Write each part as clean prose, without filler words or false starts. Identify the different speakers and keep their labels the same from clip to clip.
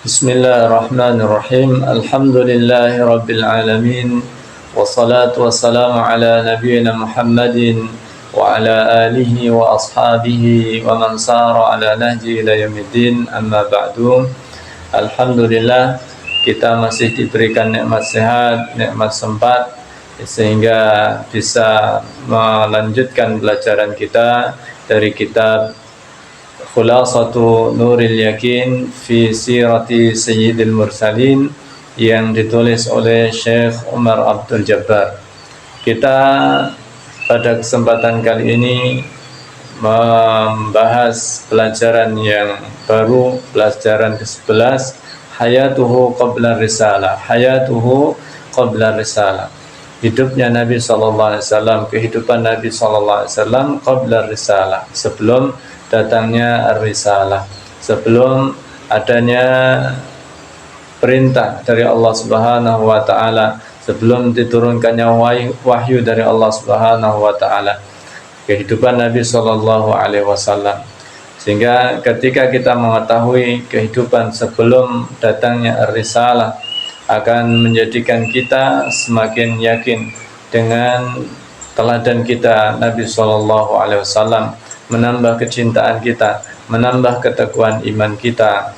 Speaker 1: Bismillahirrahmanirrahim. Alhamdulillahi rabbil alamin. Wassalatu wassalamu ala nabiyyina Muhammadin wa ala alihi wa ashabihi wa man sara ala nahji ila yaumiddin. Amma ba'du. Alhamdulillah, kita masih diberikan nikmat sehat, nikmat sempat sehingga bisa melanjutkan pelajaran kita dari kitab Khulasatu Nuril Yakin fi Sirati Sayyidil Mursalin yang ditulis oleh Syekh Umar Abdul Jabbar. Kita pada kesempatan kali ini membahas pelajaran yang baru, pelajaran ke-11, Hayatuhu Qabla Risalah. Hayatuhu Qabla Risalah. Hidupnya Nabi SAW, kehidupan Nabi SAW Qabla Risalah, sebelum datangnya Ar-Risalah, sebelum adanya perintah dari Allah Subhanahu wa taala, sebelum diturunkannya wahyu dari Allah Subhanahu wa taala, kehidupan Nabi sallallahu alaihi wasallam. Sehingga ketika kita mengetahui kehidupan sebelum datangnya Ar-Risalah akan menjadikan kita semakin yakin dengan teladan kita Nabi sallallahu alaihi wasallam, menambah kecintaan kita, menambah keteguhan iman kita.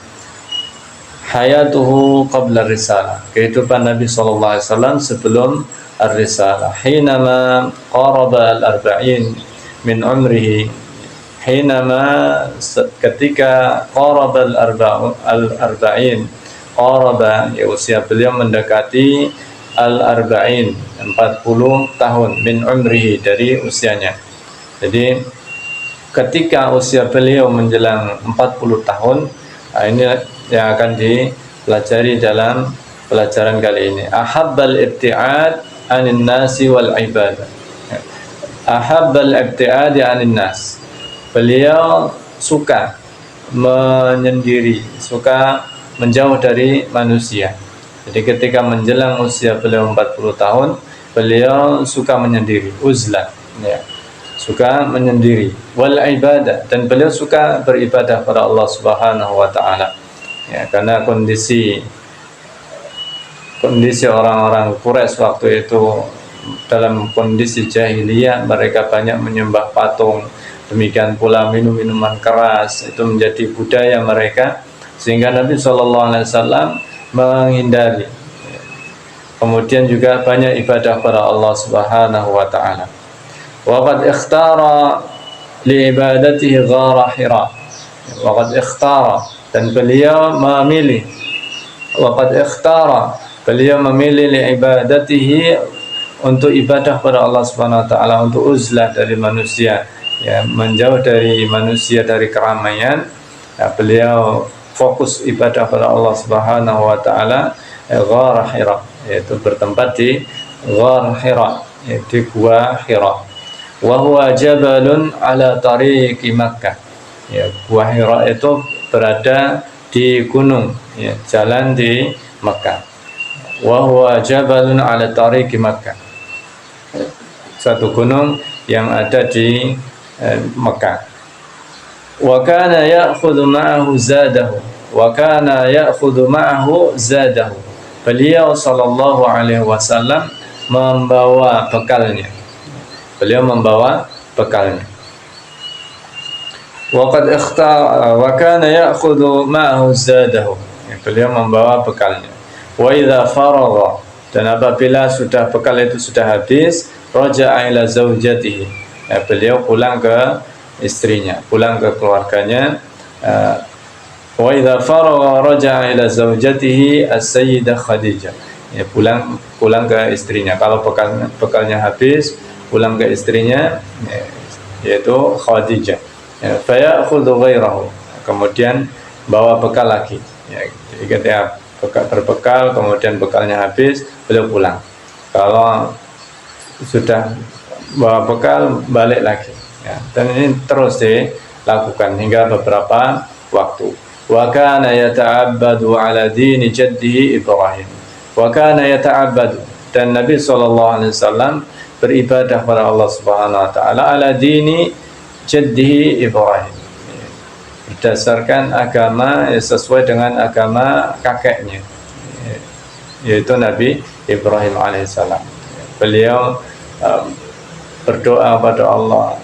Speaker 1: Hayatuhu qabla risalah, kehidupan Nabi sallallahu alaihi wasallam sebelum ar-risalah. Hinama qaraba al-arba'in min umrihi, ketika qaraba al-arba'in, qaraba, ya, usia beliau mendekati al-arba'in, 40 tahun, min umrihi, dari usianya. Jadi ketika usia beliau menjelang 40 tahun, ini yang akan dipelajari dalam pelajaran kali ini. Ahabbal ibti'ad anin nasi wal ibadah. Ahabbal ibti'ad anin nas. Beliau suka menyendiri, suka menjauh dari manusia. Jadi ketika menjelang usia beliau 40 tahun, beliau suka menyendiri, uzlah, ya, suka menyendiri, wal ibadah, dan beliau suka beribadah pada Allah Subhanahu wa taala. Ya, karena kondisi orang-orang Quraisy waktu itu dalam kondisi jahiliyah, mereka banyak menyembah patung, demikian pula minum minuman keras, itu menjadi budaya mereka, sehingga Nabi sallallahu alaihi wasallam menghindari. Kemudian juga banyak ibadah pada Allah Subhanahu wa taala. Waqad ikhtara liibadatihi ghara Hira. Waqad ikhtara, dan beliau memilih, waqad ikhtara, beliau memilih liibadatihi, untuk ibadah pada Allah Subhanahu wa taala, untuk uzlah dari manusia, ya, menjauh dari manusia, dari keramaian. Ya, beliau fokus ibadah pada Allah Subhanahu wa taala, ghara Hira, yaitu bertempat di ghar Hira, yaitu gua Hira. Wa huwa jabalun ala tariqi Makkah. Ya, Gua Hira itu berada di gunung, ya, jalan di Makkah. Wa huwa jabalun ala tariqi Makkah. Satu gunung yang ada di Makkah. Wa kana ya'khudhu ma'ahu zadahu. Wa kana ya'khudhu ma'ahu zadahu. Beliau sallallahu alaihi wasallam membawa bekalnya. Beliau membawa bekalnya. Waqad ikhtara wa kana ya'khudhu ma'ahu zadahu. Beliau membawa bekalnya. Wa idza faragha, dan apabila sudah bekal itu sudah habis, raja'a ila zaujatihi. Beliau pulang ke istrinya, pulang ke keluarganya. Wa idza faragha raja'a ila zaujatihi as-sayyidah Khadijah. Pulang ke istrinya. Kalau bekalnya habis, pulang ke istrinya, yaitu Khadijah. Fa ya'khudhu ghairahu, kemudian bawa bekal lagi. Jadi ketika berbekal, kemudian bekalnya habis, beliau pulang. Kalau sudah bawa bekal, balik lagi. Ya, dan ini terus dilakukan hingga beberapa waktu. Wa kana yata'abbadu ala dini jaddihi Ibrahim. Wa kana yata'abbadu, dan Nabi SAW beribadah pada Allah Subhanahu wa taala ala dini jaddihi Ibrahim, berdasarkan agama sesuai dengan agama kakeknya, yaitu Nabi Ibrahim alaihissalam. Beliau berdoa pada Allah,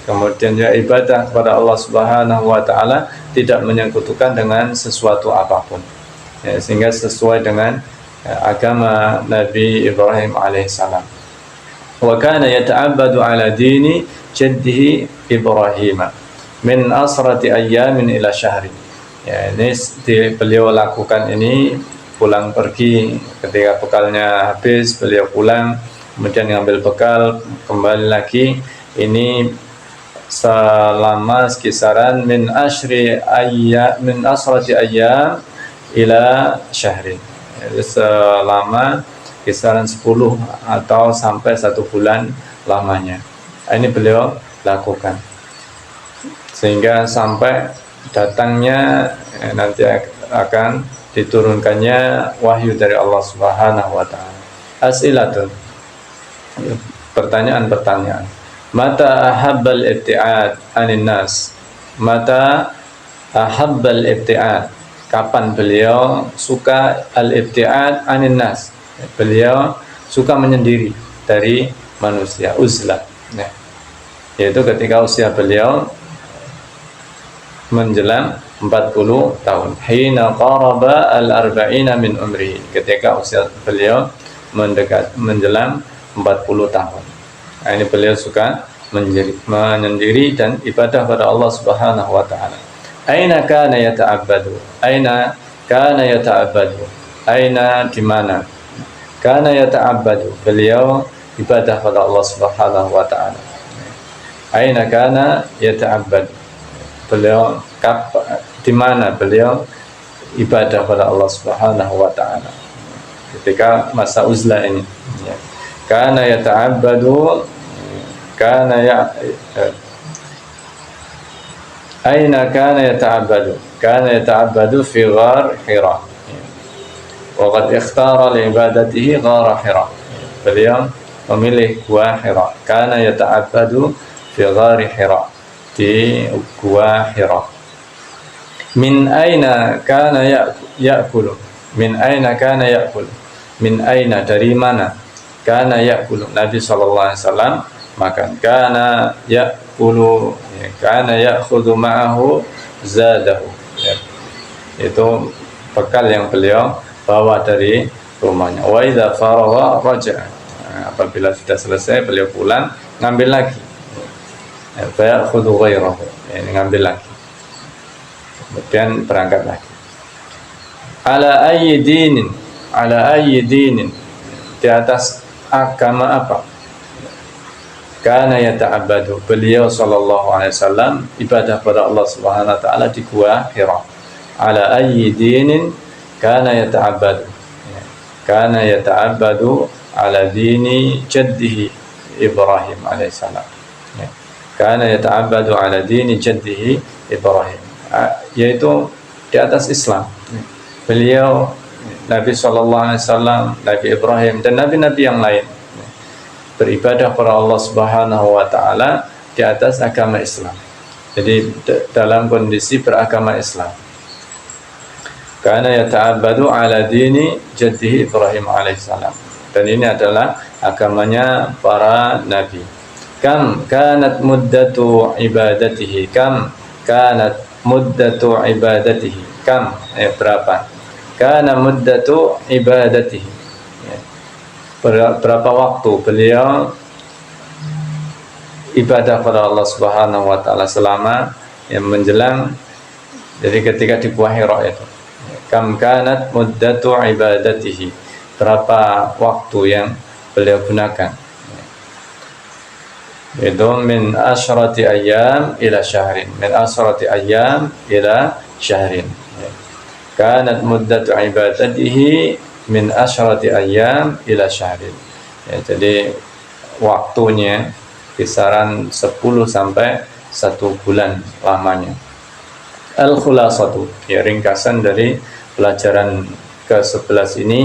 Speaker 1: kemudian juga ibadah kepada Allah Subhanahu wa taala, tidak menyekutukan dengan sesuatu apapun, sehingga sesuai dengan agama Nabi Ibrahim alaihissalam. Wa kana yata'abbadu ala dini jaddihi Ibrahim min asrati ayyamin ila syahri. Ini beliau lakukan ini pulang pergi, ketika bekalnya habis beliau pulang, kemudian ngambil bekal, kembali lagi. Ini selama kisaran min asrati ayyam ila syahrin, selama kisaran 10 atau sampai 1 bulan lamanya. Ini beliau lakukan sehingga sampai datangnya nanti akan diturunkannya wahyu dari Allah Subhanahu wa taala. As'ilatun, pertanyaan-pertanyaan. Mata ahabbal ibti'ad anin nas? Mata ahabbal ibti'ad? Kapan beliau suka al-ibti'ad anin nas? Beliau suka menyendiri dari manusia, uzlah. Yaitu ketika usia beliau menjelang 40 tahun. Hina qaraba al-arba'ina min umrihi. Ketika usia beliau menjelang 40 tahun. Ini beliau suka menyendiri dan ibadah pada Allah Subhanahu wa taala. Aina kana yata'abbadu? Aina kana yata'abbadu? Aina di mana? Kana yata'abbadu. Beliau ibadah pada Allah Subhanahu wa taala. Aina kana yata'abbadu? Beliau di mana beliau ibadah pada Allah Subhanahu wa taala ketika masa uzlah ini. Kana yata'abbadu, kana aina kana yata'abbadu? Kana yata'abbadu fi ghar Hira. Wa qad ikhtara li ibadatihi ghar Hira. Beliau memilih gua Hira. Kana yata'abbadu fi ghar Hira, di gua Hira. Min aina kana ya'kulu? Min aina kana ya'kulu? Min aina, dari mana? Kana ya'kulu, Nabi SAW makan. Kana ya'kulu, kana ya'khudhu ma'ahu zadahu. Itu bekal yang beliau bawa dari rumahnya. Wa idza faragha raja'a. Apabila sudah selesai beliau pulang, ngambil lagi. Fa ya'khudhu ghairahu, ngambil lagi. Kemudian berangkat lagi. Ala ayyi dinin? Ala ayyi dinin? Di atas agama apa? Kana yata'abbadu. Beliau sallallahu alaihi wasallam ibadah pada Allah Subhanahu wa taala di gua Hira. Ala ayyi dinin kana yata'abbadu? Kana yata'abbadu ala dini jaddihi Ibrahim alaihissalam. Kana yata'abbadu ala dini jaddihi Ibrahim, yaitu di atas Islam. Beliau Nabi SAW, Nabi Ibrahim dan nabi-nabi yang lain beribadah kepada Allah Subhanahu wa taala di atas agama Islam. Jadi dalam kondisi beragama Islam. Kana yata'abbadu ala dini jaddihi Ibrahim alaihissalam. Dan ini adalah agamanya para nabi. Kam kanat muddatu ibadatihi? Kam kanat muddatu ibadatihi? Kam, berapa? Kana muddatu ibadatihi. Berapa waktu beliau ibadah pada Allah Subhanahu wa taala selama yang menjelang, jadi ketika di Gua Hira itu. Kam kanat muddatu ibadatihi? Berapa waktu yang beliau gunakan? Itu min asyrati ayyam ila syahrin. Min asyrati ayyam ila syahrin. Kanat muddatu ibadatihi min asyrati ayyam ila syahrin. Jadi waktunya kisaran 10 sampai 1 bulan lamanya. Al-khulasatu, ringkasan dari pelajaran ke-11 ini.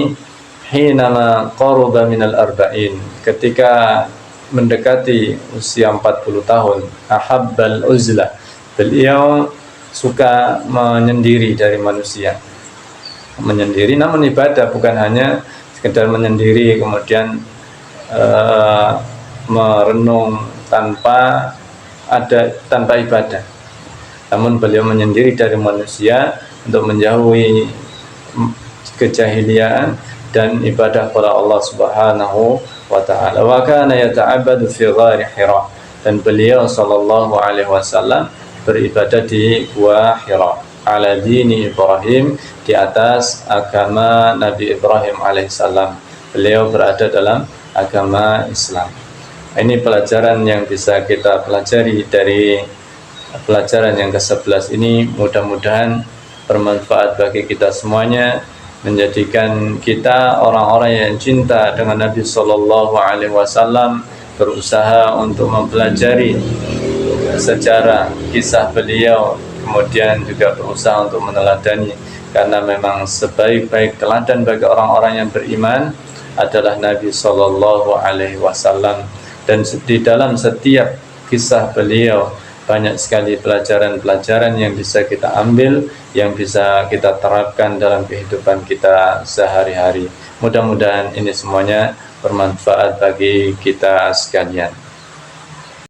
Speaker 1: Hinama qaruba minal arba'in, ketika mendekati usia 40 tahun, ahabbal uzlah, beliau suka menyendiri dari manusia. Menyendiri namun ibadah, bukan hanya sekedar menyendiri kemudian merenung tanpa ibadah. Namun beliau menyendiri dari manusia untuk menjauhi kejahiliaan dan ibadah kepada Allah Subhanahu wa taala. Wa kana yata'abbadu fi ghari Hira, dan beliau sallallahu alaihi wasallam beribadah di Gua Hira ala dini Ibrahim, di atas agama Nabi Ibrahim alaihissalam. Beliau berada dalam agama Islam. Ini pelajaran yang bisa kita pelajari dari pelajaran yang ke-11 ini. Mudah-mudahan bermanfaat bagi kita semuanya, menjadikan kita orang-orang yang cinta dengan Nabi Sallallahu Alaihi Wasallam, berusaha untuk mempelajari sejarah kisah beliau, kemudian juga berusaha untuk meneladani, karena memang sebaik-baik teladan bagi orang-orang yang beriman adalah Nabi Sallallahu Alaihi Wasallam. Dan di dalam setiap kisah beliau banyak sekali pelajaran-pelajaran yang bisa kita ambil, yang bisa kita terapkan dalam kehidupan kita sehari-hari. Mudah-mudahan ini semuanya bermanfaat bagi kita sekalian.